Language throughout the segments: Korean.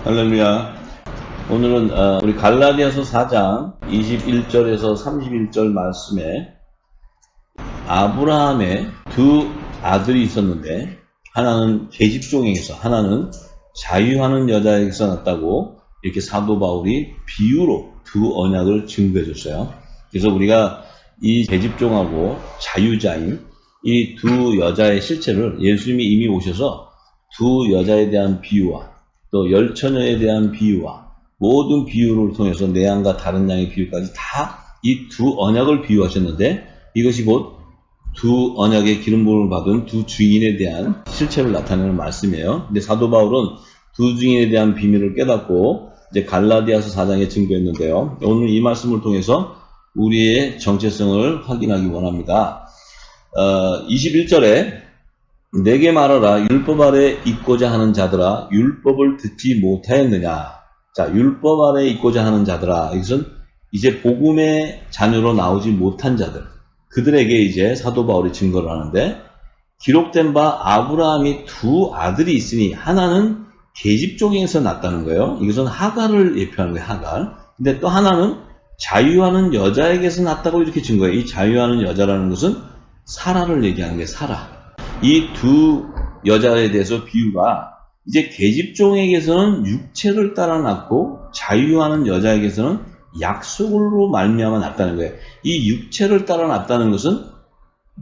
할렐루야. 오늘은 우리 갈라디아서 4장 21절에서 31절 말씀에 아브라함의 두 아들이 있었는데 하나는 계집종에게서 하나는 자유하는 여자에게서 났다고 이렇게 사도 바울이 비유로 두 언약을 증거해 줬어요. 그래서 우리가 이 계집종하고 자유자인 이 두 여자의 실체를 예수님이 이미 오셔서 두 여자에 대한 비유와 또 열처녀에 대한 비유와 모든 비유를 통해서 내 양과 다른 양의 비유까지 다 이 두 언약을 비유하셨는데 이것이 곧 두 언약의 기름 부음을 받은 두 증인에 대한 실체를 나타내는 말씀이에요. 근데 사도 바울은 두 증인에 대한 비밀을 깨닫고 이제 갈라디아서 4장에 증거했는데요. 오늘 이 말씀을 통해서 우리의 정체성을 확인하기 원합니다. 21절에 내게 말하라 율법 아래 있고자 하는 자들아 율법을 듣지 못하였느냐. 자, 율법 아래 있고자 하는 자들아, 이것은 이제 복음의 자녀로 나오지 못한 자들, 그들에게 이제 사도 바울이 증거를 하는데 기록된 바 아브라함이 두 아들이 있으니 하나는 계집종에서 났다는 거예요. 이것은 하갈을 예표하는 거예요. 하갈. 근데 또 하나는 자유하는 여자에게서 났다고 이렇게 증거해요. 이 자유하는 여자라는 것은 사라를 얘기하는 게 사라. 이 두 여자에 대해서 비유가 이제 계집종에게서는 육체를 따라 낳고 자유하는 여자에게서는 약속으로 말미암아 낳았다는 거예요. 이 육체를 따라 낳았다는 것은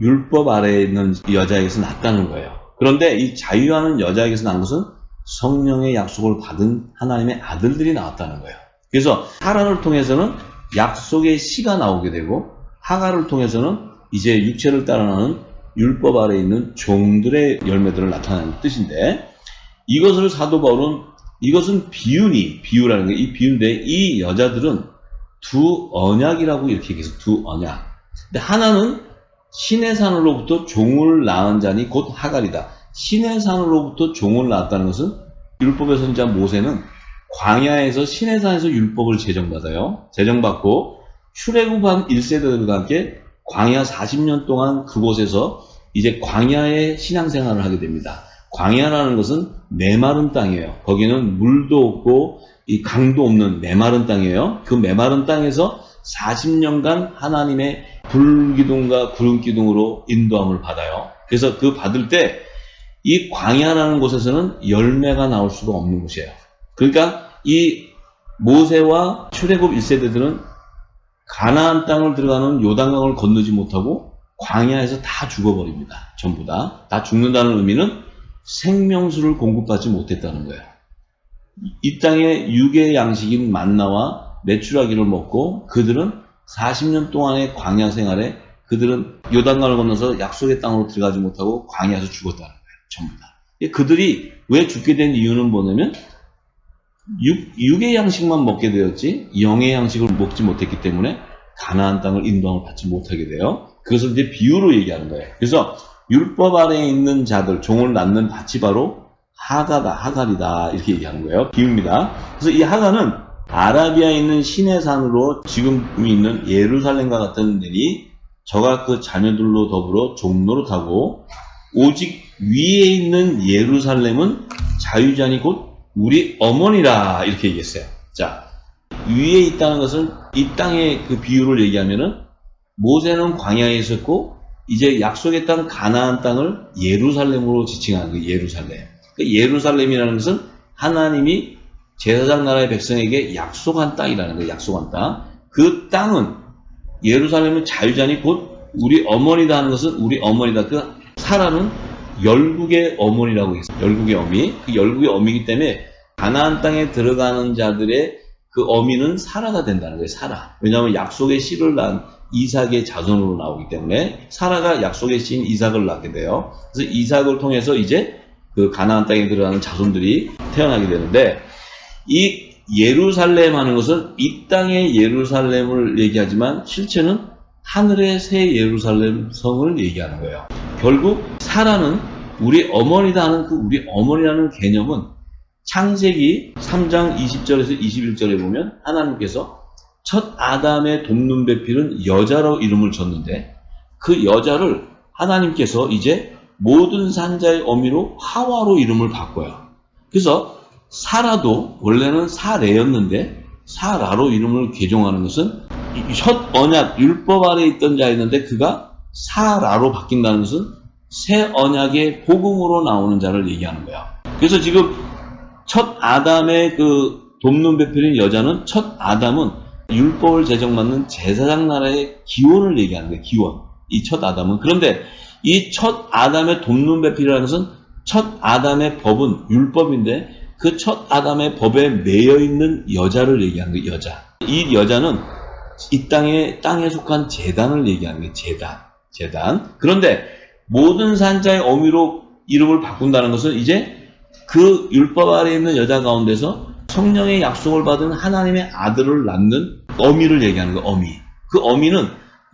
율법 아래에 있는 여자에게서 낳았다는 거예요. 그런데 이 자유하는 여자에게서 낳은 것은 성령의 약속을 받은 하나님의 아들들이 나왔다는 거예요. 그래서 사라를 통해서는 약속의 씨가 나오게 되고 하갈을 통해서는 이제 육체를 따라 낳는 율법 아래에 있는 종들의 열매들을 나타내는 뜻인데 이것을 사도 바울은 이것은 비유라는 게 이 비유인데 이 여자들은 두 언약이라고 이렇게 얘기해서 두 언약. 근데 하나는 시내산으로부터 종을 낳은 자니 곧 하갈이다. 시내산으로부터 종을 낳았다는 것은 율법의 선지자 모세는 광야에서 시내산에서 율법을 제정받아요. 제정받고 출애굽한 1세대들과 함께 광야 40년 동안 그곳에서 이제 광야의 신앙생활을 하게 됩니다. 광야라는 것은 메마른 땅이에요. 거기는 물도 없고 이 강도 없는 메마른 땅이에요. 그 메마른 땅에서 40년간 하나님의 불기둥과 구름기둥으로 인도함을 받아요. 그래서 그 받을 때 이 광야라는 곳에서는 열매가 나올 수가 없는 곳이에요. 그러니까 이 모세와 출애굽 1세대들은 가나안 땅을 들어가는 요단강을 건너지 못하고 광야에서 다 죽어버립니다. 전부 다 죽는다는 의미는 생명수를 공급받지 못했다는 거예요. 이 땅의 육의 양식인 만나와 메추라기를 먹고 그들은 40년 동안의 광야 생활에 그들은 요단강을 건너서 약속의 땅으로 들어가지 못하고 광야에서 죽었다는 거예요. 전부 다. 그들이 왜 죽게 된 이유는 뭐냐면 육의 양식만 먹게 되었지 영의 양식을 먹지 못했기 때문에 가나안 땅을 인도함을 받지 못하게 돼요. 그것을 이제 비유로 얘기하는 거예요. 그래서 율법 아래에 있는 자들, 종을 낳는 밭이 바로 하갈이다 이렇게 얘기하는 거예요. 비유입니다. 그래서 이 하갈은 아라비아에 있는 시내산으로 지금 있는 예루살렘과 같은 데니 저가 그 자녀들로 더불어 종노릇하고 오직 위에 있는 예루살렘은 자유자니 곧 우리 어머니라 이렇게 얘기했어요. 자, 위에 있다는 것은 이 땅의 그 비유를 얘기하면은 모세는 광야에 있었고 이제 약속의 땅 가나안 땅을 예루살렘으로 지칭하는 그 예루살렘. 그 예루살렘이라는 것은 하나님이 제사장 나라의 백성에게 약속한 땅이라는 거예요. 약속한 땅. 그 땅은 예루살렘은 자유자니 곧 우리 어머니다 하는 것은 우리 어머니다. 그 사라는 열국의 어머니라고 했어요. 열국의 어미. 그 열국의 어미이기 때문에 가나안 땅에 들어가는 자들의 그 어미는 사라가 된다는 거예요. 사라. 왜냐하면 약속의 씨를 낳은 이삭의 자손으로 나오기 때문에 사라가 약속의 씨인 이삭을 낳게 돼요. 그래서 이삭을 통해서 이제 그 가나안 땅에 들어가는 자손들이 태어나게 되는데 이 예루살렘 하는 것은 이 땅의 예루살렘을 얘기하지만 실체는 하늘의 새 예루살렘 성을 얘기하는 거예요. 결국 사라는 우리 어머니다 하는 그 우리 어머니라는 개념은 창세기 3장 20절에서 21절에 보면 하나님께서 첫 아담의 돕는 배필은 여자로 이름을 줬는데 그 여자를 하나님께서 이제 모든 산자의 어미로 하와로 이름을 바꿔요. 그래서 사라도 원래는 사레였는데 사라로 이름을 개종하는 것은 첫 언약 율법 아래 있던 자였는데 그가 사라로 바뀐다는 것은 새 언약의 복음으로 나오는 자를 얘기하는 거야. 그래서 지금 첫 아담의 그 돕는 배필인 여자는 첫 아담은 율법을 제정받는 제사장 나라의 기원을 얘기하는 거예요. 기원. 이 첫 아담은. 그런데 이 첫 아담의 돕는 배필이라는 것은 첫 아담의 법은 율법인데 그 첫 아담의 법에 매여 있는 여자를 얘기하는 거예요. 여자. 이 여자는 이 땅에 속한 제단을 얘기하는 거예요. 제단. 그런데 모든 산자의 어미로 이름을 바꾼다는 것은 이제 그 율법 아래 있는 여자 가운데서 성령의 약속을 받은 하나님의 아들을 낳는 어미를 얘기하는 거예요. 어미. 그 어미는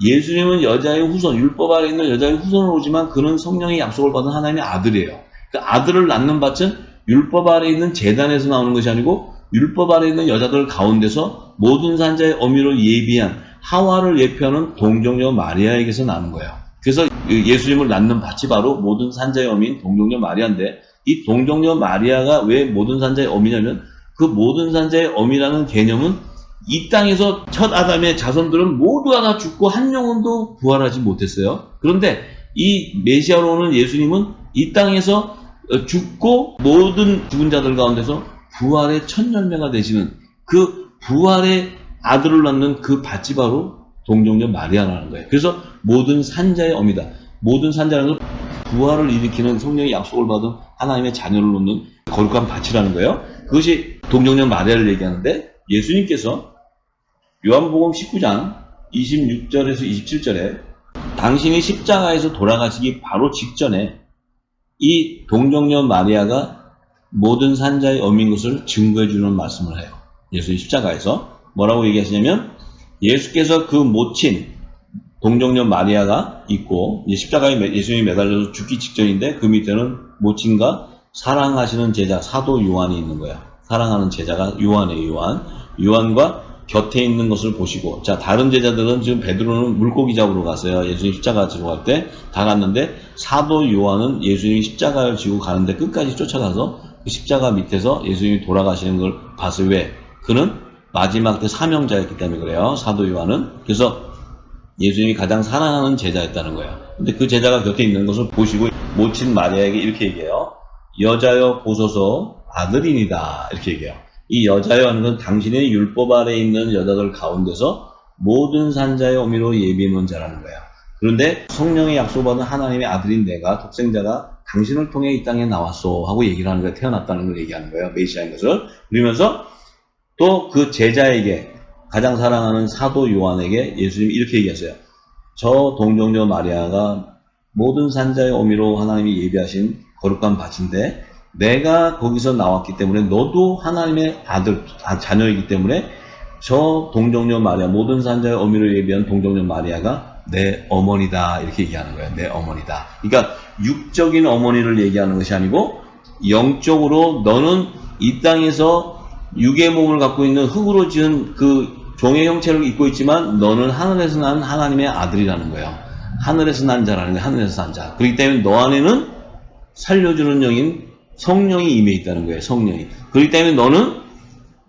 예수님은 여자의 후손, 율법 아래 있는 여자의 후손으로 오지만 그는 성령의 약속을 받은 하나님의 아들이에요. 그 아들을 낳는 밭은 율법 아래 있는 제단에서 나오는 것이 아니고 율법 아래 있는 여자들 가운데서 모든 산자의 어미로 예비한 하와를 예표하는 동정녀 마리아에게서 나는 거예요. 그래서 예수님을 낳는 밭이 바로 모든 산자의 어미인 동정녀 마리아인데 이 동정녀 마리아가 왜 모든 산자의 어미냐면 그 모든 산자의 어미라는 개념은 이 땅에서 첫 아담의 자손들은 모두가 다 죽고 한 영혼도 부활하지 못했어요. 그런데 이 메시아로 오는 예수님은 이 땅에서 죽고 모든 죽은 자들 가운데서 부활의 첫 열매가 되시는 그 부활의 아들을 낳는 그 밭이 바로 동정녀 마리아라는 거예요. 그래서 모든 산자의 어미다. 모든 산자라는 건 부활을 일으키는 성령의 약속을 받은 하나님의 자녀를 놓는 거룩한 밭이라는 거예요. 그것이 동정녀 마리아를 얘기하는데 예수님께서 요한복음 19장 26절에서 27절에 당신이 십자가에서 돌아가시기 바로 직전에 이 동정녀 마리아가 모든 산자의 어미인 것을 증거해주는 말씀을 해요. 예수님 십자가에서 뭐라고 얘기하시냐면 예수께서 그 모친 동정녀 마리아가 있고 십자가에 예수님이 매달려서 죽기 직전인데 그 밑에는 모친과 사랑하시는 제자 사도 요한이 있는 거야. 사랑하는 제자가 요한이에요. 요한과 곁에 있는 것을 보시고 자 다른 제자들은 지금 베드로는 물고기 잡으러 갔어요. 예수님 십자가 지고 갈 때 다 갔는데 사도 요한은 예수님이 십자가를 지고 가는데 끝까지 쫓아가서 그 십자가 밑에서 예수님이 돌아가시는 걸 봤어요. 왜? 그는 마지막 때 사명자였기 때문에 그래요. 사도 요한은. 그래서 예수님이 가장 사랑하는 제자였다는 거예요. 근데 그 제자가 곁에 있는 것을 보시고 모친 마리아에게 이렇게 얘기해요. 여자여 보소서 아들이니다. 이렇게 얘기해요. 이 여자여 하는 건 당신의 율법 아래 있는 여자들 가운데서 모든 산자의 어미로 예비해놓은 자라는 거야. 그런데 성령의 약속받은 하나님의 아들인 내가 독생자가 당신을 통해 이 땅에 나왔소 하고 얘기를 하는 거야. 태어났다는 걸 얘기하는 거예요. 메시아인 것을. 그러면서 또 그 제자에게 가장 사랑하는 사도 요한에게 예수님이 이렇게 얘기했어요. 저 동정녀 마리아가 모든 산자의 어미로 하나님이 예비하신 거룩한 밭인데 내가 거기서 나왔기 때문에 너도 하나님의 아들, 자녀이기 때문에 저 동정녀 마리아, 모든 산자의 어미로 예비한 동정녀 마리아가 내 어머니다. 이렇게 얘기하는 거예요. 내 어머니다. 그러니까 육적인 어머니를 얘기하는 것이 아니고 영적으로 너는 이 땅에서 육의 몸을 갖고 있는 흙으로 지은 그 종의 형체를 입고 있지만 너는 하늘에서 난 하나님의 아들이라는 거예요. 하늘에서 난 자라는 거예요. 하늘에서 난 자. 그렇기 때문에 너 안에는 살려주는 영인 성령이 임해 있다는 거예요. 성령이. 그렇기 때문에 너는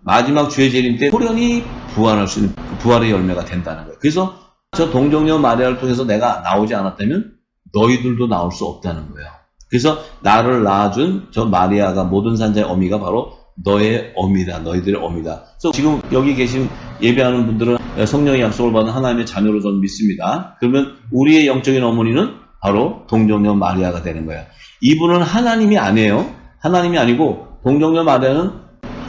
마지막 주의 재림 때 호련히 부활할 수 있는 부활의 열매가 된다는 거예요. 그래서 저 동정녀 마리아를 통해서 내가 나오지 않았다면 너희들도 나올 수 없다는 거예요. 그래서 나를 낳아준 저 마리아가 모든 산자의 어미가 바로 너의 어미다. 너희들의 어미다. 그래서 지금 여기 계신 예배하는 분들은 성령의 약속을 받은 하나님의 자녀로 저는 믿습니다. 그러면 우리의 영적인 어머니는 바로 동정녀 마리아가 되는 거예요. 이분은 하나님이 아니에요. 하나님이 아니고 동정녀 마리아는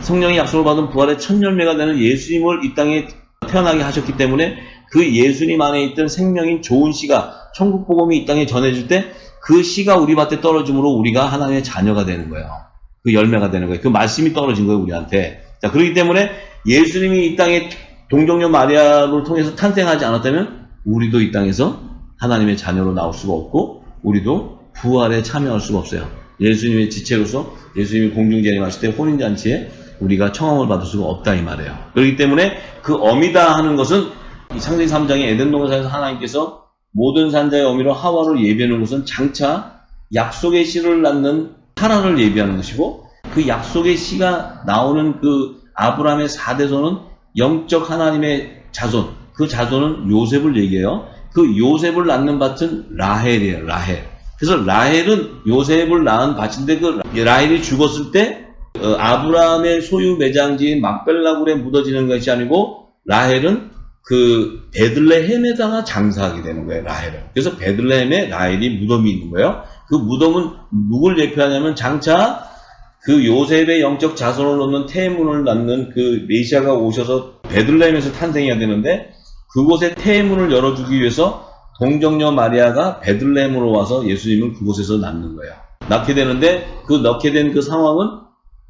성령의 약속을 받은 부활의 첫 열매가 되는 예수님을 이 땅에 태어나게 하셨기 때문에 그 예수님 안에 있던 생명인 좋은 씨가 천국 복음이 이 땅에 전해질 때 그 씨가 우리 밭에 떨어짐으로 우리가 하나님의 자녀가 되는 거예요. 그 열매가 되는 거예요. 그 말씀이 떨어진 거예요, 우리한테. 자, 그렇기 때문에 예수님이 이 땅에 동정녀 마리아를 통해서 탄생하지 않았다면 우리도 이 땅에서 하나님의 자녀로 나올 수가 없고 우리도 부활에 참여할 수가 없어요. 예수님의 지체로서 예수님이 공중재림하실 때 혼인잔치에 우리가 청함을 받을 수가 없다 이 말이에요. 그렇기 때문에 그 어미다 하는 것은 이 창세기 3장의 에덴 동산에서 하나님께서 모든 산자의 어미로 하와를 예비하는 것은 장차 약속의 씨를 낳는 사라를 예비하는 것이고 그 약속의 씨가 나오는 그 아브라함의 4대손은 영적 하나님의 자손, 그 자손은 요셉을 얘기해요. 그 요셉을 낳는 밭은 라헬이에요. 라헬. 그래서 라헬은 요셉을 낳은 밭인데 그 라헬이 죽었을 때 아브라함의 소유 매장지인 막벨라굴에 묻어지는 것이 아니고 라헬은 그 베들레헴에다가 장사하게 되는 거예요. 라헬은. 그래서 베들레헴에 라헬이 무덤이 있는 거예요. 그 무덤은 누굴 대표하냐면 장차 그 요셉의 영적 자손을 놓는 태문을 낳는 그 메시아가 오셔서 베들레헴에서 탄생해야 되는데 그곳에 태문을 열어주기 위해서 동정녀 마리아가 베들레헴으로 와서 예수님을 그곳에서 낳는 거예요. 낳게 되는데 그 낳게 된 그 상황은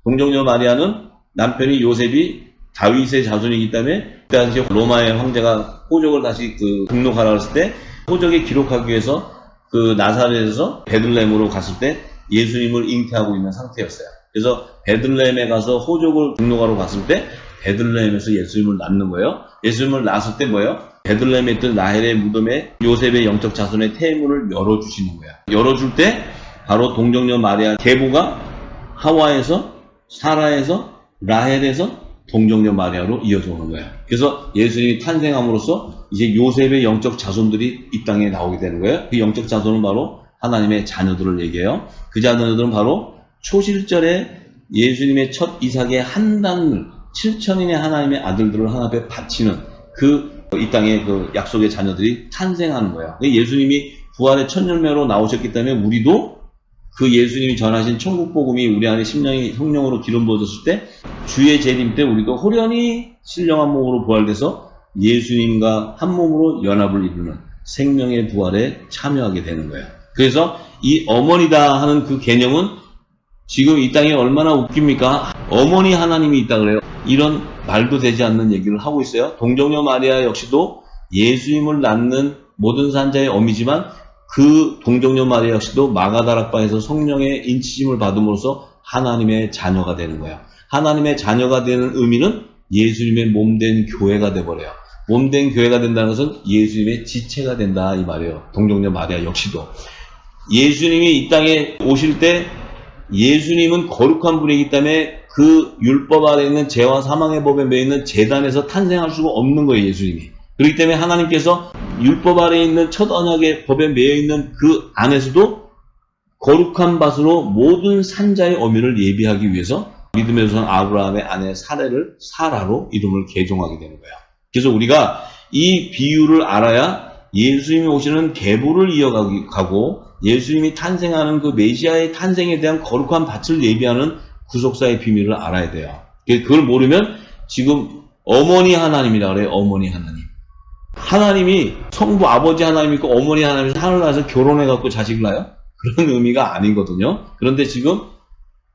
동정녀 마리아는 남편이 요셉이 다윗의 자손이기 때문에 그 당시 로마의 황제가 호적을 다시 등록하라 했을 때 호적에 기록하기 위해서 그 나사렛에서 베들레헴으로 갔을 때 예수님을 잉태하고 있는 상태였어요. 그래서 베들레헴에 가서 호적을 등록하러 갔을 때 베들레헴에서 예수님을 낳는 거예요. 예수님을 낳았을 때 뭐예요? 베들레헴에 있던 라헬의 무덤에 요셉의 영적 자손의 태문을 열어주시는 거예요. 열어줄 때 바로 동정녀 마리아 계보가 하와에서 사라에서 라헬에서 동정녀 마리아로 이어져 오는 거예요. 그래서 예수님이 탄생함으로써 이제 요셉의 영적 자손들이 이 땅에 나오게 되는 거예요. 그 영적 자손은 바로 하나님의 자녀들을 얘기해요. 그 자녀들은 바로 초실절에 예수님의 첫 이삭의 한 단을 7천인의 하나님의 아들들을 하나 앞에 바치는 이 땅의 그 약속의 자녀들이 탄생하는 거예요. 예수님이 부활의 첫 열매로 나오셨기 때문에 우리도 그 예수님이 전하신 천국 복음이 우리 안에 심령이 성령으로 기름 부어졌을 때 주의 재림 때 우리도 호련히 신령한 몸으로 부활돼서 예수님과 한 몸으로 연합을 이루는 생명의 부활에 참여하게 되는 거예요. 그래서 이 어머니다 하는 그 개념은 지금 이 땅에 얼마나 웃깁니까? 어머니 하나님이 있다 그래요. 이런 말도 되지 않는 얘기를 하고 있어요. 동정녀 마리아 역시도 예수님을 낳는 모든 산자의 어미지만 그 동정녀 마리아 역시도 마가다락방에서 성령의 인치심을 받음으로써 하나님의 자녀가 되는 거예요. 하나님의 자녀가 되는 의미는 예수님의 몸된 교회가 돼버려요. 몸된 교회가 된다는 것은 예수님의 지체가 된다 이 말이에요. 동정녀 마리아 역시도. 예수님이 이 땅에 오실 때 예수님은 거룩한 분이기 때문에 그 율법 아래 있는 죄와 사망의 법에 매여 있는 제단에서 탄생할 수가 없는 거예요. 예수님이. 그렇기 때문에 하나님께서 율법 아래 있는 첫 언약의 법에 매여 있는 그 안에서도 거룩한 밭으로 모든 산자의 어미를 예비하기 위해서 믿음의 조상 아브라함의 아내 사례를 사라로 이름을 개종하게 되는 거예요. 그래서 우리가 이 비유를 알아야 예수님이 오시는 계보를 이어가고 예수님이 탄생하는 그 메시아의 탄생에 대한 거룩한 밭을 예비하는 구속사의 비밀을 알아야 돼요. 그걸 모르면 지금 어머니 하나님이라 그래요. 어머니 하나님. 하나님이 성부 아버지 하나님 있고 어머니 하나님이 하늘나라에서 결혼해갖고 자식을 낳아요? 그런 의미가 아니거든요. 그런데 지금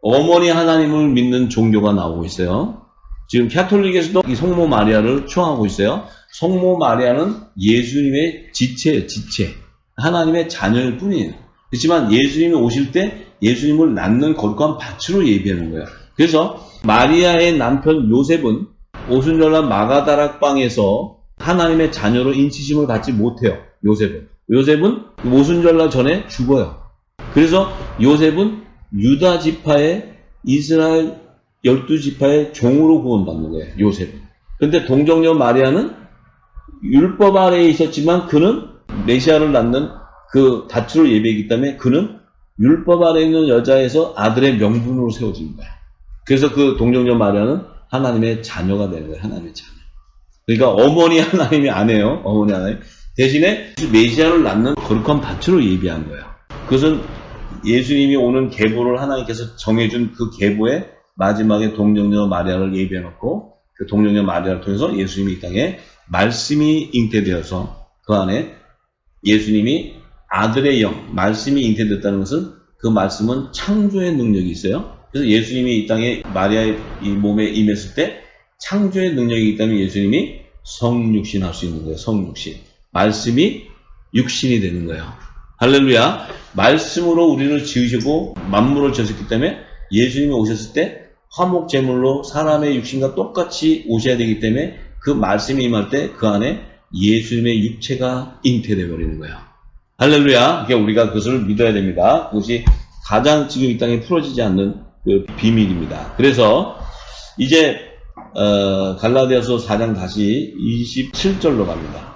어머니 하나님을 믿는 종교가 나오고 있어요. 지금 캐톨릭에서도 이 성모 마리아를 추앙하고 있어요. 성모 마리아는 예수님의 지체예요. 지체. 하나님의 자녀일 뿐이에요. 그렇지만 예수님이 오실 때 예수님을 낳는 거룩한 밭으로 예비하는 거예요. 그래서 마리아의 남편 요셉은 오순절날 마가다락방에서 하나님의 자녀로 인치심을 받지 못해요. 요셉은 오순절날 전에 죽어요. 그래서 요셉은 유다 지파의 이스라엘 12지파의 종으로 구원받는 거예요. 요셉은. 근데 동정녀 마리아는 율법 아래에 있었지만 그는 메시아를 낳는 그 다투를 예배이기 때문에 그는 율법 아래에 있는 여자에서 아들의 명분으로 세워진 거예요. 그래서 그 동정녀 마리아는 하나님의 자녀가 되는 거예요. 하나님의 자녀. 그러니까 어머니 하나님이 아니에요. 어머니 하나님. 대신에 메시아를 낳는 거룩한 밭으로 예비한 거예요. 그것은 예수님이 오는 계보를 하나님께서 정해준 그 계보에 마지막에 동정녀 마리아를 예비해놓고 그 동정녀 마리아를 통해서 예수님이 이 땅에 말씀이 잉태되어서 그 안에 예수님이 아들의 영, 말씀이 잉태됐다는 것은 그 말씀은 창조의 능력이 있어요. 그래서 예수님이 이 땅에 마리아의 이 몸에 임했을 때 창조의 능력이기 때문에 예수님이 성육신 할 수 있는 거예요. 성육신. 말씀이 육신이 되는 거예요. 할렐루야. 말씀으로 우리를 지으시고 만물을 지으셨기 때문에 예수님이 오셨을 때 화목 제물로 사람의 육신과 똑같이 오셔야 되기 때문에 그 말씀이 임할 때 그 안에 예수님의 육체가 잉태되어 버리는 거예요. 할렐루야. 그러니까 우리가 그것을 믿어야 됩니다. 그것이 가장 지금 이 땅에 풀어지지 않는 그 비밀입니다. 그래서 이제 갈라디아서 4장 다시 27절로 갑니다.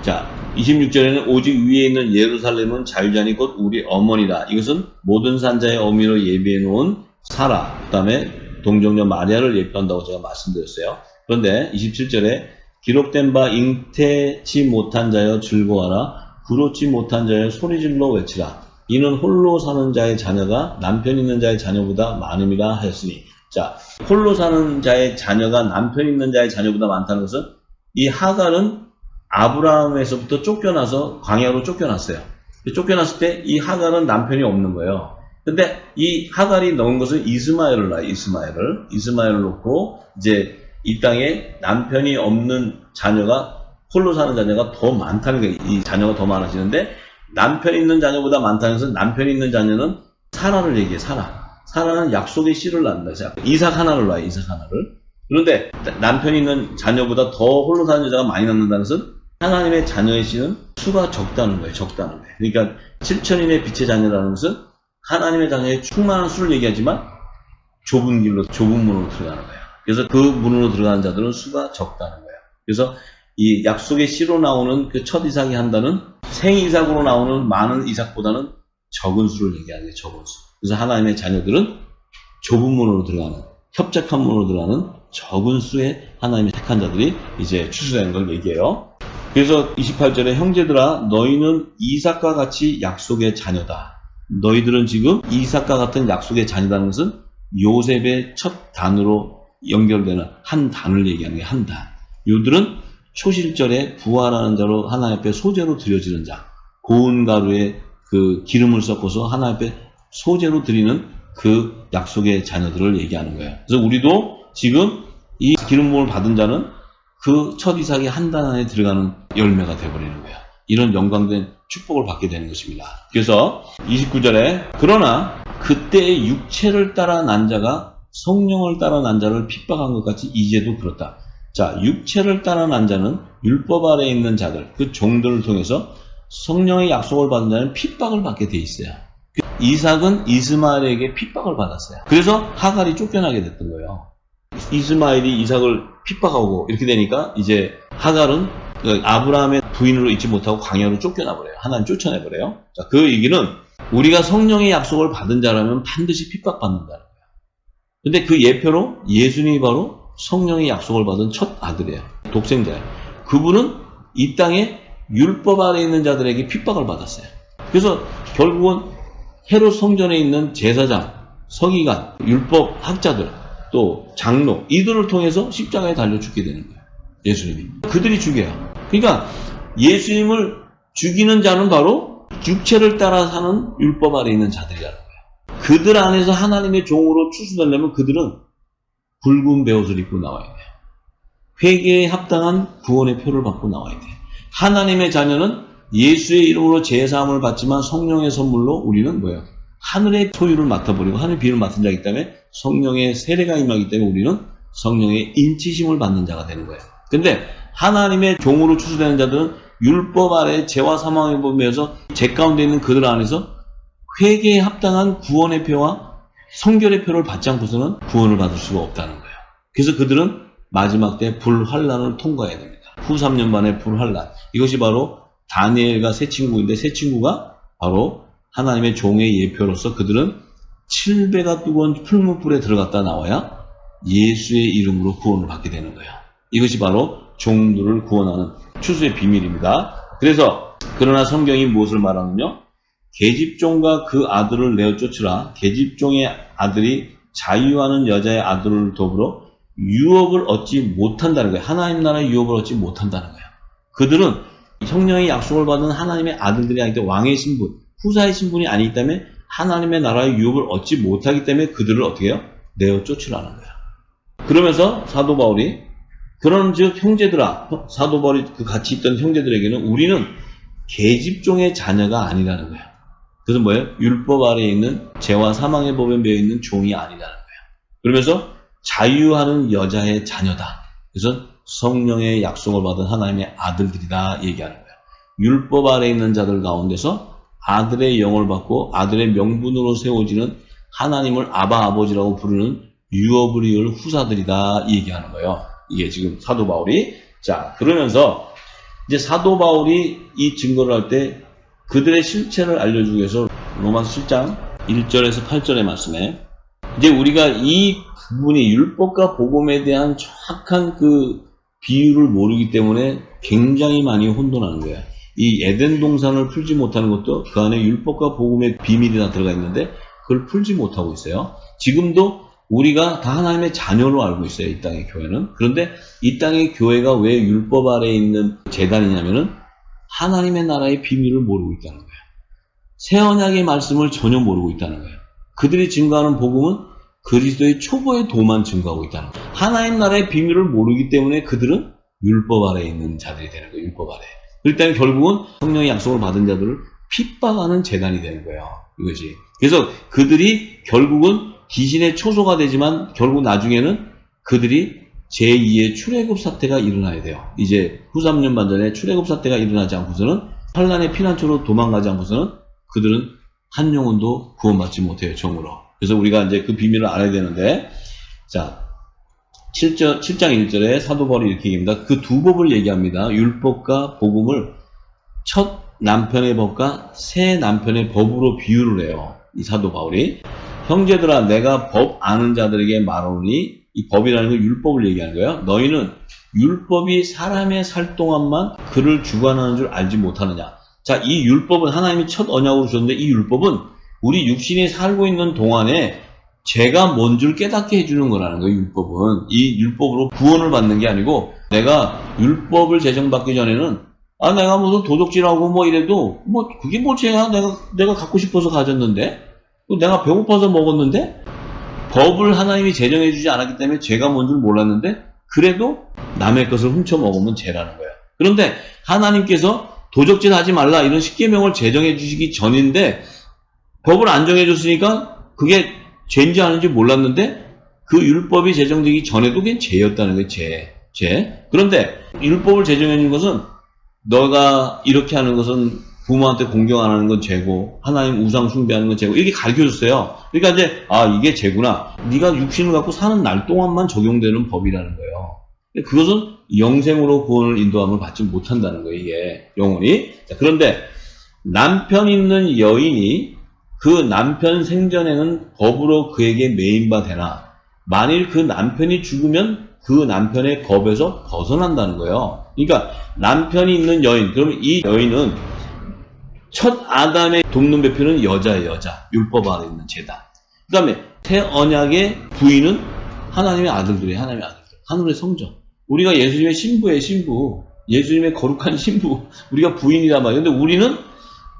자, 26절에는 오직 위에 있는 예루살렘은 자유자니 곧 우리 어머니라. 이것은 모든 산자의 어미로 예비해 놓은 사라, 그 다음에 동정녀 마리아를 예표한다고 제가 말씀드렸어요. 그런데 27절에 기록된 바 잉태치 못한 자여 즐거워하라. 그렇지 못한 자여 소리질러 외치라. 이는 홀로 사는 자의 자녀가 남편 있는 자의 자녀보다 많음이라 하였으니. 자, 홀로 사는 자의 자녀가 남편 있는 자의 자녀보다 많다는 것은 이 하갈은 아브라함에서부터 쫓겨나서 광야로 쫓겨났어요. 쫓겨났을 때 이 하갈은 남편이 없는 거예요. 근데 이 하갈이 넣은 것은 이스마엘을 낳아요. 이스마엘을 놓고 이제 이 땅에 남편이 없는 자녀가, 홀로 사는 자녀가 더 많다는 거예요. 이 자녀가 더 많아지는데 남편 있는 자녀보다 많다는 것은 남편이 있는 자녀는 사라를 얘기해. 사라는 약속의 씨를 낳는다. 이삭 하나를 낳아요. 이삭 하나를. 그런데 남편이 있는 자녀보다 더 홀로 사는 여자가 많이 낳는다는 것은 하나님의 자녀의 씨는 수가 적다는 거예요. 그러니까 7천인의 빛의 자녀라는 것은 하나님의 자녀의 충만한 수를 얘기하지만 좁은 길로, 좁은 문으로 들어가는 거예요. 그래서 그 문으로 들어가는 자들은 수가 적다는 거예요. 그래서 이 약속의 씨로 나오는 그 첫 이삭이 한다는 생이삭으로 나오는 많은 이삭보다는 적은 수를 얘기하는 거예요. 적은 수. 그래서 하나님의 자녀들은 좁은 문으로 들어가는, 협착한 문으로 들어가는 적은 수의 하나님의 택한 자들이 이제 추수되는 걸 얘기해요. 그래서 28절에 형제들아 너희는 이삭과 같이 약속의 자녀다. 너희들은 지금 이삭과 같은 약속의 자녀라는 것은 요셉의 첫 단으로 연결되는 한 단을 얘기하는 게 한 단. 요들은 초실절에 부활하는 자로 하나님 앞에 소제로 드려지는 자, 고운 가루에 그 기름을 섞어서 하나님 앞에 소제로 드리는 그 약속의 자녀들을 얘기하는 거예요. 그래서 우리도 지금 이 기름 부음을 받은 자는 그 첫 이삭의 한 단 안에 들어가는 열매가 되어버리는 거예요. 이런 영광된 축복을 받게 되는 것입니다. 그래서 29절에 그러나 그때의 육체를 따라 난 자가 성령을 따라 난 자를 핍박한 것 같이 이제도 그렇다. 자, 육체를 따라 난 자는 율법 아래에 있는 자들, 그 종들을 통해서 성령의 약속을 받은 자는 핍박을 받게 돼 있어요. 이삭은 이스마엘에게 핍박을 받았어요. 그래서 하갈이 쫓겨나게 됐던 거예요. 이스마엘이 이삭을 핍박하고 이렇게 되니까 이제 하갈은 아브라함의 부인으로 있지 못하고 광야로 쫓겨나버려요. 하나님 쫓아내버려요. 자, 그 얘기는 우리가 성령의 약속을 받은 자라면 반드시 핍박받는다는 거예요. 근데 그 예표로 예수님이 바로 성령의 약속을 받은 첫 아들이에요. 독생자예요. 그분은 이 땅에 율법 아래에 있는 자들에게 핍박을 받았어요. 그래서 결국은 헤롯 성전에 있는 제사장, 서기관, 율법 학자들, 또 장로, 이들을 통해서 십자가에 달려 죽게 되는 거예요. 예수님이. 그들이 죽여요. 그러니까 예수님을 죽이는 자는 바로 육체를 따라 사는 율법 아래에 있는 자들이라는 거예요. 그들 안에서 하나님의 종으로 추수되려면 그들은 붉은 베옷을 입고 나와야 돼요. 회개에 합당한 구원의 표를 받고 나와야 돼요. 하나님의 자녀는 예수의 이름으로 제사함을 받지만 성령의 선물로 우리는 뭐예요? 하늘의 소유를 맡아버리고 하늘의 비유를 맡은 자이기 때문에 성령의 세례가 임하기 때문에 우리는 성령의 인치심을 받는 자가 되는 거예요. 근데 하나님의 종으로 추수되는 자들은 율법 아래 죄와 사망의 법에서 죄 가운데 있는 그들 안에서 회개에 합당한 구원의 표와 성결의 표를 받지 않고서는 구원을 받을 수가 없다는 거예요. 그래서 그들은 마지막 때 불환란을 통과해야 됩니다. 후 3년 만에 불환란. 이것이 바로 다니엘과 세 친구인데 세 친구가 바로 하나님의 종의 예표로서 그들은 7배가 뜨거운 풀무불에 들어갔다 나와야 예수의 이름으로 구원을 받게 되는 거예요. 이것이 바로 종들을 구원하는 추수의 비밀입니다. 그래서 그러나 성경이 무엇을 말하느냐? 계집종과 그 아들을 내어 쫓으라. 계집종의 아들이 자유하는 여자의 아들을 더불어 유업을 얻지 못한다는 거예요. 하나님 나라의 유업을 얻지 못한다는 거예요. 그들은 성령의 약속을 받은 하나님의 아들들이 아니기 때문에 왕의 신분, 후사의 신분이 아니기 때문에 하나님의 나라의 유업을 얻지 못하기 때문에 그들을 어떻게 해요? 내어 쫓으라는 거예요. 그러면서 사도 바울이 그런즉 형제들아, 사도 바울이 그 같이 있던 형제들에게는 우리는 계집종의 자녀가 아니라는 거예요. 그래서 뭐예요? 율법 아래에 있는 죄와 사망의 법에 매여 있는 종이 아니라는 거예요. 그러면서 자유하는 여자의 자녀다. 그래서 성령의 약속을 받은 하나님의 아들들이다 얘기하는 거예요. 율법 아래에 있는 자들 가운데서 아들의 영을 받고 아들의 명분으로 세워지는 하나님을 아바 아버지라고 부르는 유업을 이을 후사들이다 이 얘기하는 거예요. 이게 지금 사도 바울이. 자, 그러면서 이제 사도 바울이 이 증거를 할 때 그들의 실체를 알려주기 위해서 로마서 7장 1절에서 8절의 말씀에 이제 우리가 이 부분이 율법과 복음에 대한 정확한 그 비율을 모르기 때문에 굉장히 많이 혼돈하는 거예요. 이 에덴 동산을 풀지 못하는 것도 그 안에 율법과 복음의 비밀이 다 들어가 있는데 그걸 풀지 못하고 있어요. 지금도 우리가 다 하나님의 자녀로 알고 있어요. 이 땅의 교회는. 그런데 이 땅의 교회가 왜 율법 아래에 있는 재단이냐면은 하나님의 나라의 비밀을 모르고 있다는 거예요. 새 언약의 말씀을 전혀 모르고 있다는 거예요. 그들이 증거하는 복음은 그리스도의 초보의 도만 증거하고 있다는 거예요. 하나님 나라의 비밀을 모르기 때문에 그들은 율법 아래에 있는 자들이 되는 거예요. 율법 아래. 그렇기 때문에 결국은 성령의 약속을 받은 자들을 핍박하는 재단이 되는 거예요. 이것이. 그래서 그들이 결국은 귀신의 초소가 되지만 결국 나중에는 그들이 제2의 출애굽 사태가 일어나야 돼요. 이제 후 3년 반 전에 출애굽 사태가 일어나지 않고서는 환란의 피난처로 도망가지 않고서는 그들은 한 영혼도 구원받지 못해요. 정으로. 그래서 우리가 이제 그 비밀을 알아야 되는데 자 7장 1절에 사도 바울이 이렇게 얘기합니다. 그 두 법을 얘기합니다. 율법과 복음을 첫 남편의 법과 새 남편의 법으로 비유를 해요. 이 사도 바울이. 형제들아 내가 법 아는 자들에게 말하노니 이 법이라는 건 율법을 얘기하는 거예요. 너희는 율법이 사람의 살 동안만 그를 주관하는 줄 알지 못하느냐. 자, 이 율법은 하나님이 첫 언약으로 주셨는데 이 율법은 우리 육신이 살고 있는 동안에 죄가 뭔 줄 깨닫게 해주는 거라는 거예요. 율법은. 이 율법으로 구원을 받는 게 아니고 내가 율법을 제정받기 전에는 내가 무슨 도적질하고 뭐 이래도 뭐 그게 뭐 죄야. 내가 갖고 싶어서 가졌는데 내가 배고파서 먹었는데 법을 하나님이 제정해주지 않았기 때문에 죄가 뭔 줄 몰랐는데 그래도 남의 것을 훔쳐 먹으면 죄라는 거야. 그런데 하나님께서 도적질 하지 말라 이런 십계명을 제정해 주시기 전인데 법을 안 정해줬으니까 그게 죄인지 아닌지 몰랐는데 그 율법이 제정되기 전에도 그게 죄였다는 거예요. 죄. 그런데 율법을 제정해 준 것은 너가 이렇게 하는 것은 부모한테 공경 안 하는 건 죄고 하나님 우상 숭배하는 건 죄고 이렇게 가르쳐줬어요. 그러니까 이제 이게 죄구나. 네가 육신을 갖고 사는 날 동안만 적용되는 법이라는 거예요. 그것은 영생으로 구원을 인도함을 받지 못한다는 거예요. 이게 영원히. 자, 그런데 남편 있는 여인이 그 남편 생전에는 법으로 그에게 매인바 되나 만일 그 남편이 죽으면 그 남편의 법에서 벗어난다는 거예요. 그러니까 남편이 있는 여인, 그러면 이 여인은 첫 아담의 돕는 배표는 여자예요. 여자. 율법 아래 있는 죄다. 그 다음에 새 언약의 부인은 하나님의 아들들이에요. 하나님의 아들들. 하늘의 성전. 우리가 예수님의 신부예요. 신부. 예수님의 거룩한 신부. 우리가 부인이란 말이에요. 근데 우리는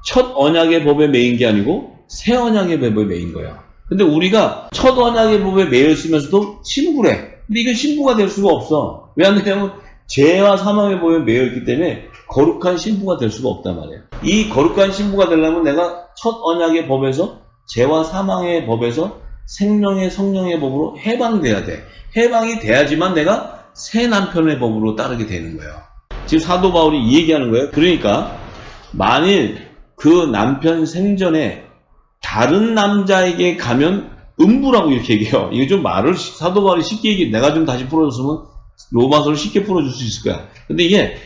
첫 언약의 법에 매인 게 아니고 새 언약의 법에 매인 거야. 근데 우리가 첫 언약의 법에 매여 있으면서도 신부래. 근데 이건 신부가 될 수가 없어. 왜 안 되냐면 죄와 사망의 법에 매여 있기 때문에 거룩한 신부가 될 수가 없단 말이에요. 이 거룩한 신부가 되려면 내가 첫 언약의 법에서 죄와 사망의 법에서 생명의 성령의 법으로 해방돼야 돼. 해방이 돼야지만 내가 새 남편의 법으로 따르게 되는 거예요. 지금 사도 바울이 이 얘기하는 거예요. 그러니까 만일 그 남편 생전에 다른 남자에게 가면 음부라고 이렇게 얘기해요. 이거 좀 말을 사도 바울이 쉽게 얘기해. 내가 좀 다시 풀어줬으면 로마서를 쉽게 풀어줄 수 있을 거야. 근데 이게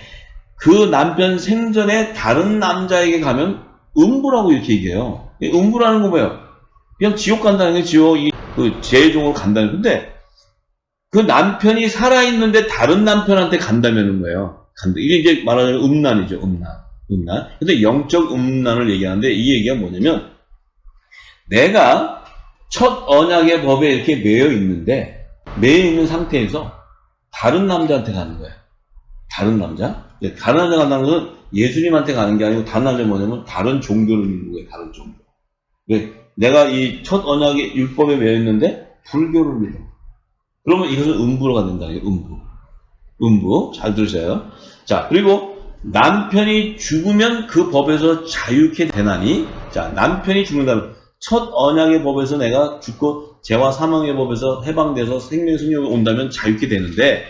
그 남편 생전에 다른 남자에게 가면 음부라고 이렇게 얘기해요. 음부라는 건 뭐예요? 그냥 지옥 간다는 게 지옥, 그 죄종으로 간다는 건데 그 남편이 살아있는데 다른 남편한테 간다면은 뭐예요? 이게 이제 말하자면 음란이죠. 음란. 근데 영적 음란을 얘기하는데 이 얘기가 뭐냐면 내가 첫 언약의 법에 이렇게 매여 있는 상태에서 다른 남자한테 가는 거예요. 다른 남자? 다른 남자 간다는 것은 예수님한테 가는 게 아니고 다른 남자 뭐냐면 다른 종교를 믿는 거예요. 다른 종교. 내가 이 첫 언약의 율법에 매여 있는데 불교를 믿어. 그러면 이것은 음부가 된다는 거예요. 음부. 잘 들으세요. 자, 그리고 남편이 죽으면 그 법에서 자유케 되나니 자, 남편이 죽는다면 첫 언약의 법에서 내가 죽고 죄와 사망의 법에서 해방돼서 생명의 승리가 온다면 자유케 되는데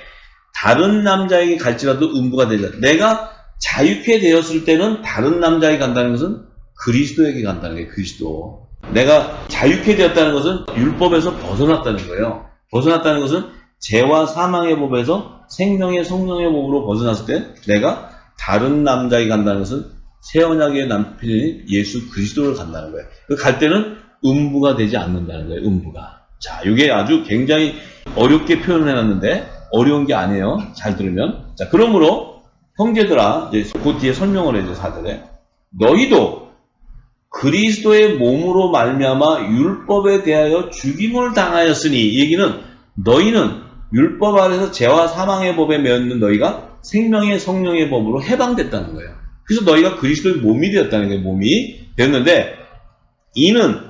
다른 남자에게 갈지라도 음부가 되잖아. 내가 자유케 되었을 때는 다른 남자에게 간다는 것은 그리스도에게 간다는 거예요. 그리스도. 내가 자유케 되었다는 것은 율법에서 벗어났다는 거예요. 벗어났다는 것은 죄와 사망의 법에서 생명의 성령의 법으로 벗어났을 때 내가 다른 남자에게 간다는 것은 새 언약의 남편인 예수 그리스도를 간다는 거예요. 그 갈 때는 음부가 되지 않는다는 거예요. 음부가. 자, 이게 아주 굉장히 어렵게 표현을 해놨는데 어려운 게 아니에요. 잘 들으면. 자, 그러므로 형제들아, 이제 그 뒤에 설명을 해줘, 4절에. 너희도 그리스도의 몸으로 말미암아 율법에 대하여 죽임을 당하였으니, 이 얘기는 너희는 율법 아래서 죄와 사망의 법에 매였는 너희가 생명의 성령의 법으로 해방됐다는 거예요. 그래서 너희가 그리스도의 몸이 되었다는 거예요. 몸이 되었는데, 이는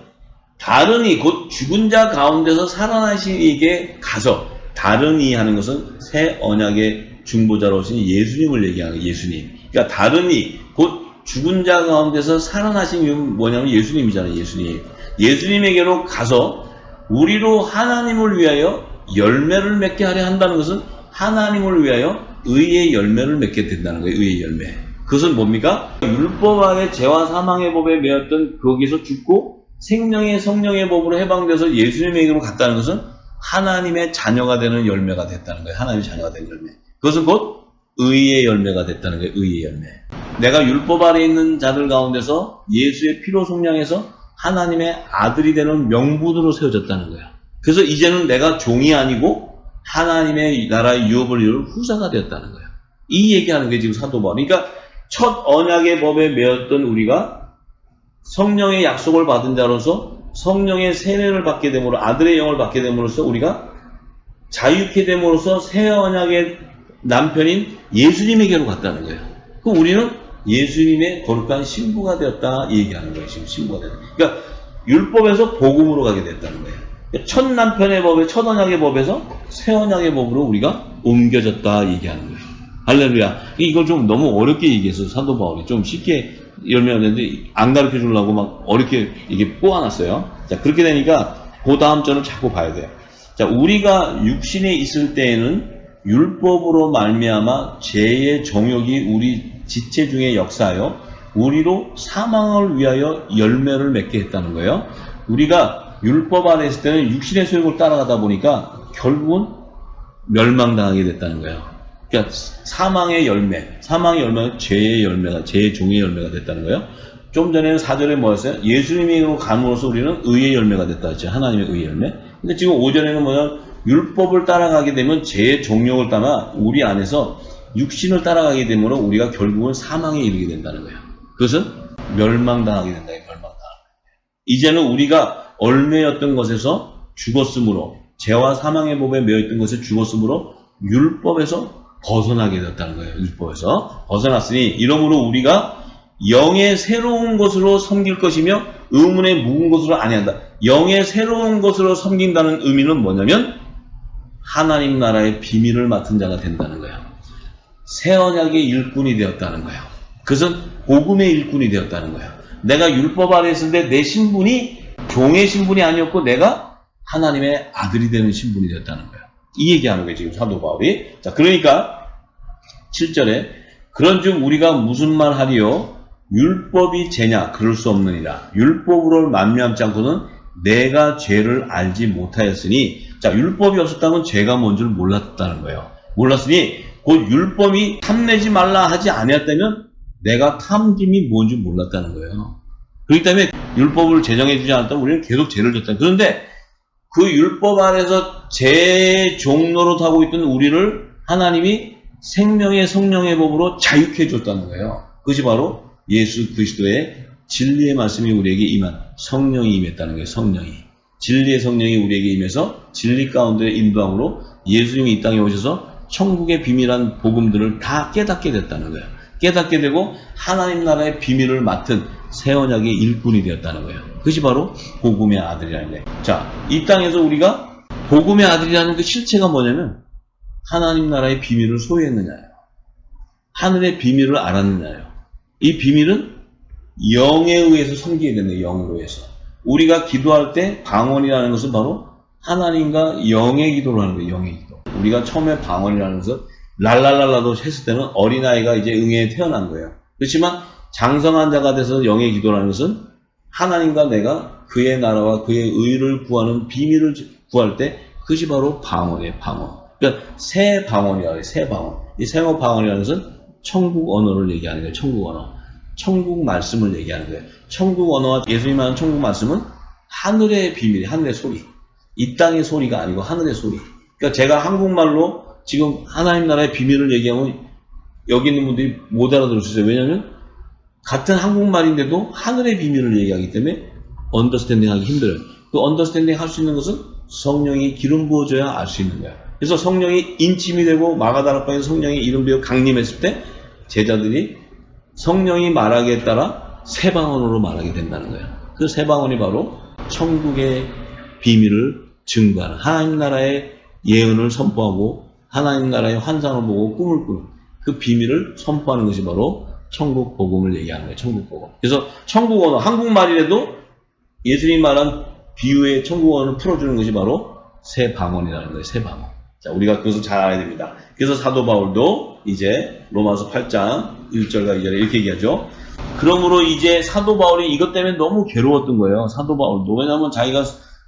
다른 이, 곧 죽은 자 가운데서 살아나신 이에게 가서, 다른 이 하는 것은 새 언약의 중보자로 오신 예수님을 얘기하는 거예요. 예수님. 그러니까 다른 이, 곧 죽은 자 가운데서 살아나신 이유는 뭐냐면 예수님이잖아요. 예수님. 예수님에게로 가서 우리로 하나님을 위하여 열매를 맺게 하려 한다는 것은 하나님을 위하여 의의 열매를 맺게 된다는 거예요. 의의 열매. 그것은 뭡니까? 율법 아래 죄와 사망의 법에 매였던 거기서 죽고 생명의 성령의 법으로 해방돼서 예수님에게로 갔다는 것은 하나님의 자녀가 되는 열매가 됐다는 거예요. 하나님의 자녀가 되는 열매. 그것은 곧 의의 열매가 됐다는 거예요. 의의 열매. 내가 율법 아래 있는 자들 가운데서 예수의 피로 속량해서 하나님의 아들이 되는 명분으로 세워졌다는 거야. 그래서 이제는 내가 종이 아니고 하나님의 나라의 유업을 이룰 후사가 되었다는 거야. 이 얘기하는 게 지금 사도 바울. 그러니까 첫 언약의 법에 매였던 우리가 성령의 약속을 받은 자로서 성령의 세례를 받게 됨으로 아들의 영을 받게 됨으로써 우리가 자유케 됨으로써 새 언약의 남편인 예수님에게로 갔다는 거예요. 그럼 우리는 예수님의 거룩한 신부가 되었다 이 얘기하는 거예요. 지금 신부가 되었다. 그러니까 율법에서 복음으로 가게 됐다는 거예요. 첫 남편의 법에 첫 언약의 법에서 새 언약의 법으로 우리가 옮겨졌다 얘기하는 거예요. 할렐루야. 이걸 좀 너무 어렵게 얘기해서 사도 바울이 좀 쉽게 열매였는데 안 가르쳐 주려고 막 어렵게 이게 꼬아놨어요. 자, 그렇게 되니까 그 다음 절을 자꾸 봐야 돼요. 자, 우리가 육신에 있을 때에는 율법으로 말미암아 죄의 정욕이 우리 지체 중에 역사하여 우리로 사망을 위하여 열매를 맺게 했다는 거예요. 우리가 율법 아래 있을 때는 육신의 소욕을 따라가다 보니까 결국은 멸망당하게 됐다는 거예요. 그러니까 사망의 열매는 죄의 열매가, 죄의 종의 열매가 됐다는 거예요. 좀 전에는 4절에 뭐였어요? 예수님으로 감으로써 우리는 의의 열매가 됐다 했죠. 하나님의 의의 열매. 근데 지금 5절에는 뭐냐면 율법을 따라가게 되면 죄의 종욕을 따라 우리 안에서 육신을 따라가게 되므로 우리가 결국은 사망에 이르게 된다는 거예요. 그것은 멸망당하게 된다. 멸망당하게. 이제는 우리가 얽매였던 것에서 죽었으므로 죄와 사망의 법에 매여있던 것에 죽었으므로 율법에서 벗어나게 되었다는 거예요. 율법에서 벗어났으니 이러므로 우리가 영의 새로운 것으로 섬길 것이며 의문의 묵은 것으로 아니한다. 영의 새로운 것으로 섬긴다는 의미는 뭐냐면 하나님 나라의 비밀을 맡은 자가 된다는 거예요. 새 언약의 일꾼이 되었다는 거예요. 그것은 복음의 일꾼이 되었다는 거예요. 내가 율법 아래 있을 때 내 신분이 종의 신분이 아니었고 내가 하나님의 아들이 되는 신분이 되었다는 거예요. 이 얘기하는 거예요. 지금 사도 바울이. 자, 그러니까 7절에 그런즉 우리가 무슨 말 하리요? 율법이 죄냐? 그럴 수 없느니라. 율법으로 만미암지 않고는 내가 죄를 알지 못하였으니, 자, 율법이 없었다면 죄가 뭔 줄 몰랐다는 거예요. 몰랐으니 곧 율법이 탐내지 말라 하지 아니었다면 내가 탐김이 뭔 줄 몰랐다는 거예요. 그렇기 때문에 율법을 제정해 주지 않았다면 우리는 계속 죄를 졌다. 그런데 그 율법 아래서 죄의 종로로 타고 있던 우리를 하나님이 생명의 성령의 법으로 자유케 줬다는 거예요. 그것이 바로 예수 그리스도의 진리의 말씀이 우리에게 임한 성령이 임했다는 거예요. 성령이. 진리의 성령이 우리에게 임해서 진리 가운데 인도함으로 예수님이 이 땅에 오셔서 천국의 비밀한 복음들을 다 깨닫게 됐다는 거예요. 깨닫게 되고 하나님 나라의 비밀을 맡은 새 언약의 일꾼이 되었다는 거예요. 그것이 바로 복음의 아들이라는 거예요. 자, 이 땅에서 우리가 복음의 아들이라는 그 실체가 뭐냐면 하나님 나라의 비밀을 소유했느냐요. 하늘의 비밀을 알았느냐요. 이 비밀은 영에 의해서 섬기게 된다. 영으로 해서. 우리가 기도할 때 방언이라는 것은 바로 하나님과 영의 기도를 하는 거예요. 영의 기도. 우리가 처음에 방언이라는 것은 랄랄랄라도 했을 때는 어린아이가 이제 응애에 태어난 거예요. 그렇지만 장성한 자가 돼서 영의 기도라는 것은 하나님과 내가 그의 나라와 그의 의를 구하는 비밀을 구할 때 그것이 바로 방언이에요. 방언. 그러니까 새 방언이라고 해요. 새 방언. 이 새 방언이라는 것은 천국 언어를 얘기하는 거예요. 천국 언어. 천국 말씀을 얘기하는 거예요. 천국 언어와 예수님이 하는 천국 말씀은 하늘의 비밀, 하늘의 소리. 이 땅의 소리가 아니고 하늘의 소리. 그러니까 제가 한국말로 지금 하나님 나라의 비밀을 얘기하면 여기 있는 분들이 못 알아들을 수 있어요. 왜냐하면 같은 한국말인데도 하늘의 비밀을 얘기하기 때문에 언더스탠딩 하기 힘들어요. 그 언더스탠딩 할 수 있는 것은 성령이 기름 부어줘야 알 수 있는 거예요. 그래서 성령이 인침이 되고 마가다락방에서 성령이 이름 배워 강림했을 때 제자들이 성령이 말하기에 따라 새 방언으로 말하게 된다는 거예요. 그 새 방언이 바로 천국의 비밀을 증거하는 하나님 나라의 예언을 선포하고 하나님 나라의 환상을 보고 꿈을 꾸는 그 비밀을 선포하는 것이 바로 천국 복음을 얘기하는 거예요. 천국 복음. 그래서 천국 언어, 한국말이라도 예수님이 말한 비유의 천국 언어를 풀어주는 것이 바로 새 방언이라는 거예요. 새 방언. 자, 우리가 그것을 잘 알아야 됩니다. 그래서 사도 바울도 이제 로마서 8장 1절과 2절에 이렇게 얘기하죠. 그러므로 이제 사도 바울이 이것 때문에 너무 괴로웠던 거예요. 사도 바울도. 왜냐하면 자기가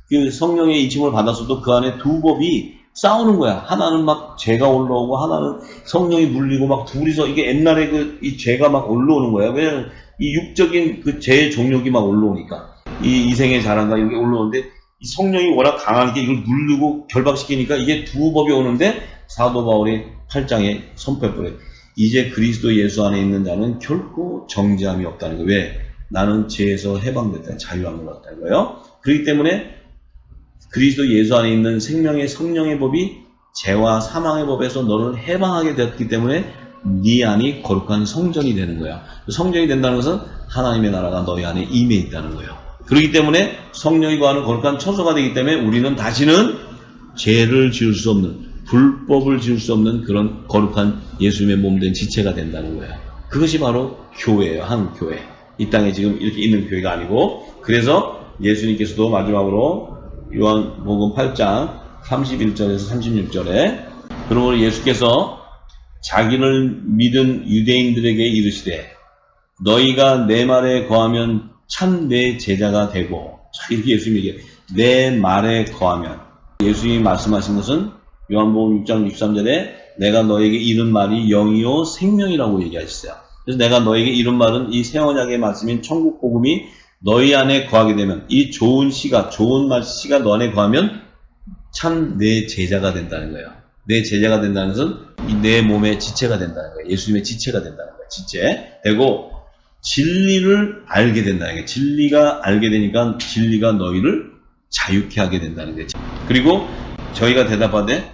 그 성령의 인침을 받았어도 그 안에 두 법이 싸우는 거야. 하나는 막 죄가 올라오고 하나는 성령이 물리고 막 둘이서 이게 옛날에 이 죄가 막 올라오는 거야. 왜냐면 이 육적인 그 죄의 종력이 막 올라오니까 이 이생의 자랑과 이게 올라오는데 이 성령이 워낙 강하게 이걸 누르고 결박시키니까 이게 두 법이 오는데 사도 바울이 8장에 선포해버려요. 이제 그리스도 예수 안에 있는 자는 결코 정죄함이 없다는 거예요. 왜? 나는 죄에서 해방됐다. 자유함을 얻었다는 거예요. 그렇기 때문에 그리스도 예수 안에 있는 생명의 성령의 법이 죄와 사망의 법에서 너를 해방하게 되었기 때문에 네 안이 거룩한 성전이 되는 거야. 성전이 된다는 것은 하나님의 나라가 너희 안에 임해 있다는 거예요. 그렇기 때문에 성령이 거하는 거룩한 처소가 되기 때문에 우리는 다시는 죄를 지을 수 없는 불법을 지을 수 없는 그런 거룩한 예수님의 몸된 지체가 된다는 거예요. 그것이 바로 교회예요. 한국 교회. 이 땅에 지금 이렇게 있는 교회가 아니고 그래서 예수님께서도 마지막으로 요한복음 8장 31절에서 36절에 그러므로 예수께서 자기를 믿은 유대인들에게 이르시되 너희가 내 말에 거하면 참 내 제자가 되고 자, 이렇게 예수님이 얘기해요. 내 말에 거하면 예수님이 말씀하신 것은 요한복음 6장 63절에 내가 너에게 이른 말이 영이요 생명이라고 얘기하셨어요. 그래서 내가 너에게 이른 말은 이 새 언약의 말씀인 천국 복음이 너희 안에 거하게 되면 이 좋은 씨가 씨가 너 안에 거하면 참 내 제자가 된다는 거예요. 내 제자가 된다는 것은 내 몸의 지체가 된다는 거예요. 예수님의 지체가 된다는 거예요. 지체 되고 진리를 알게 된다는 거예요. 진리가 알게 되니까 진리가 너희를 자유케 하게 된다는 거예요. 그리고 저희가 대답하되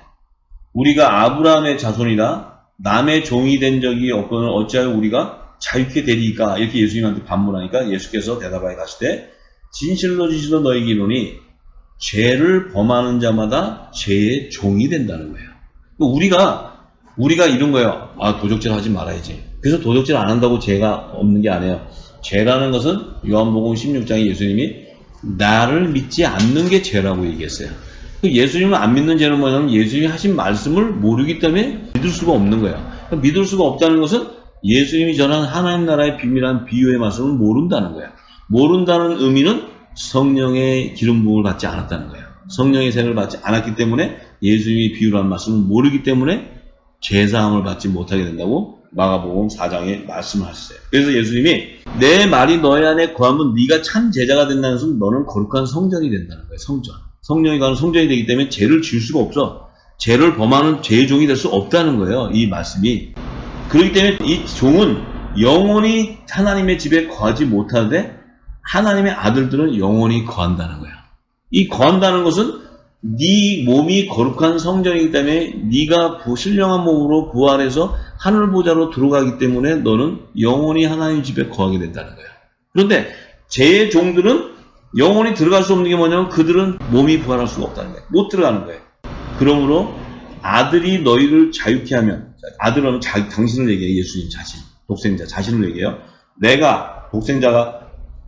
우리가 아브라함의 자손이라 남의 종이 된 적이 없거늘 어찌하여 우리가 자유케 되리까? 이렇게 예수님한테 반문하니까 예수께서 대답하여 가시되 진실로 진실로 너희에게 이르노니 죄를 범하는 자마다 죄의 종이 된다는 거예요. 우리가 이런 거예요. 아, 도적질 하지 말아야지. 그래서 도적질 안 한다고 죄가 없는 게 아니에요. 죄라는 것은 요한복음 16장에 예수님이 나를 믿지 않는 게 죄라고 얘기했어요. 예수님을 안 믿는 죄는 뭐냐면 예수님이 하신 말씀을 모르기 때문에 믿을 수가 없는 거예요. 믿을 수가 없다는 것은 예수님이 전한 하나님 나라의 비밀한 비유의 말씀을 모른다는 거예요. 모른다는 의미는 성령의 기름 부음을 받지 않았다는 거예요. 성령의 세례를 받지 않았기 때문에 예수님이 비유로 한 말씀을 모르기 때문에 죄사함을 받지 못하게 된다고 마가복음 4장에 말씀을 하셨어요. 그래서 예수님이 내 말이 너희 안에 거하면 네가 참 제자가 된다는 것은 너는 거룩한 성전이 된다는 거예요. 성전. 성령이 가는 성전이 되기 때문에 죄를 지을 수가 없어. 죄를 범하는 죄의 종이 될 수 없다는 거예요. 이 말씀이. 그렇기 때문에 이 종은 영원히 하나님의 집에 거하지 못하되 하나님의 아들들은 영원히 거한다는 거예요. 이 거한다는 것은 네 몸이 거룩한 성전이기 때문에 네가 신령한 몸으로 부활해서 하늘 보좌로 들어가기 때문에 너는 영원히 하나님 집에 거하게 된다는 거예요. 그런데 죄의 종들은 영원히 들어갈 수 없는 게 뭐냐면 그들은 몸이 부활할 수가 없다는 거예요. 못 들어가는 거예요. 그러므로 아들이 너희를 자유케 하면 아들은 당신을 얘기해요. 예수님 자신, 독생자 자신을 얘기해요. 내가 독생자가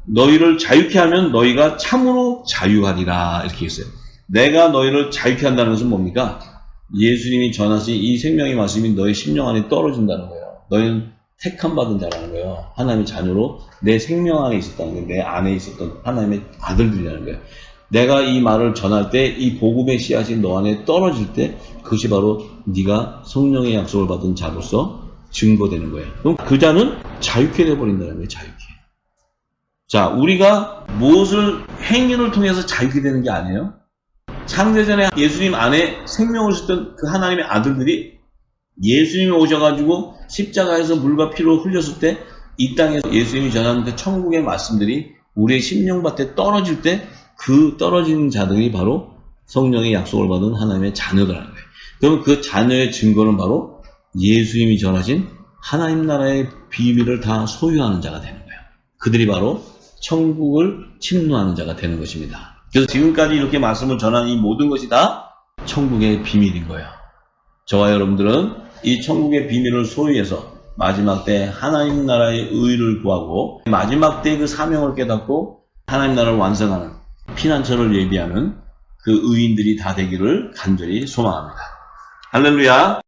너희를 자유케 하면 너희가 참으로 자유하리라 이렇게 했어요. 내가 너희를 자유케 한다는 것은 뭡니까? 예수님이 전하신 이 생명의 말씀이 너희 심령 안에 떨어진다는 거예요. 너희는 택함 받은 자라는 거예요. 하나님의 자녀로 내 생명 안에 있었다는 거예요. 내 안에 있었던 하나님의 아들들이라는 거예요. 내가 이 말을 전할 때 이 복음의 씨앗이 너 안에 떨어질 때 그것이 바로 네가 성령의 약속을 받은 자로서 증거되는 거예요. 그럼 그 자는 자유케 되어버린다는 거예요. 자유케. 자, 우리가 무엇을 행위를 통해서 자유케 되는 게 아니에요. 창세전에 예수님 안에 생명을 주셨던 그 하나님의 아들들이 예수님이 오셔가지고 십자가에서 물과 피로 흘렸을 때 이 땅에서 예수님이 전하는 그 천국의 말씀들이 우리의 심령밭에 떨어질 때 그 떨어지는 자들이 바로 성령의 약속을 받은 하나님의 자녀들이라는 거예요. 그러면 그 자녀의 증거는 바로 예수님이 전하신 하나님 나라의 비밀을 다 소유하는 자가 되는 거예요. 그들이 바로 천국을 침노하는 자가 되는 것입니다. 그래서 지금까지 이렇게 말씀을 전한 이 모든 것이 다 천국의 비밀인 거예요. 저와 여러분들은 이 천국의 비밀을 소유해서 마지막 때 하나님 나라의 의를 구하고 마지막 때 그 사명을 깨닫고 하나님 나라를 완성하는 피난처를 예비하는 그 의인들이 다 되기를 간절히 소망합니다. 할렐루야.